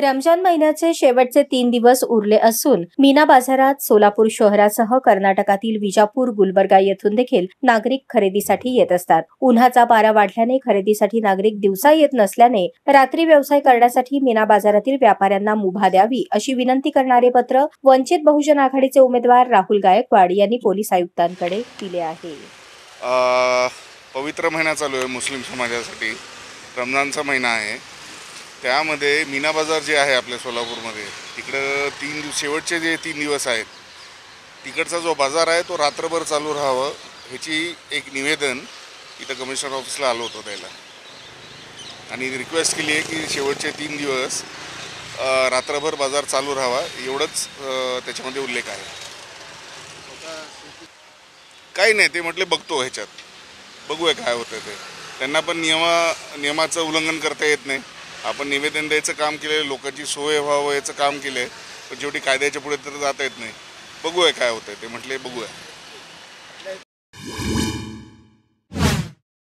रमजान महिन्याचे शेवटचे 3 दिवस उरले असून मीना बाजारात सोलापूर शहरासह कर्नाटकातील विजापूर, गुलबर्गा येथून देखील नागरिक खरेदीसाठी येत असतात। उन्हाचा पारा वाढल्याने खरेदीसाठी नागरिक दिवसा येत नसल्याने रात्री व्यवसाय करण्यासाठी मीना बाजारातील व्यापाऱ्यांना मुभा द्यावी अशी विनंती करणारे पत्र वंचित बहुजन आघाडीचे उमेदवार राहुल गायकवाड यांनी पोलीस आयुक्तांकडे दिले आहे। पवित्र महिना चालू आहे मुस्लिम समाजासाठी, रमजानचा महिना आहे। त्यामध्ये मीना बाजार जे आहे आपल्या सोलापूरमध्ये, तिकडं शेवटचे जे 3 दिवस आहेत तिकडचा जो बाजार आहे तो रात्रभर चालू राहावं ह्याची एक निवेदन इथं कमिशनर ऑफिसला आलो होतो द्यायला, आणि रिक्वेस्ट केली आहे की शेवटचे 3 दिवस रात्रभर बाजार चालू राहावा, एवढंच त्याच्यामध्ये उल्लेख आहे। काही नाही, ते म्हटले बघतो, ह्याच्यात बघूया काय होतं ते। त्यांना पण नियमाचं उल्लंघन करता येत नाही। आपण निवेदन द्यायचं काम केलं, लोकांची सोय व्हावं याचं काम केलं, पण शेवटी कायद्याच्या पुढे तर जाता येत नाही। बघूया काय होतं ते, म्हटले बघूया।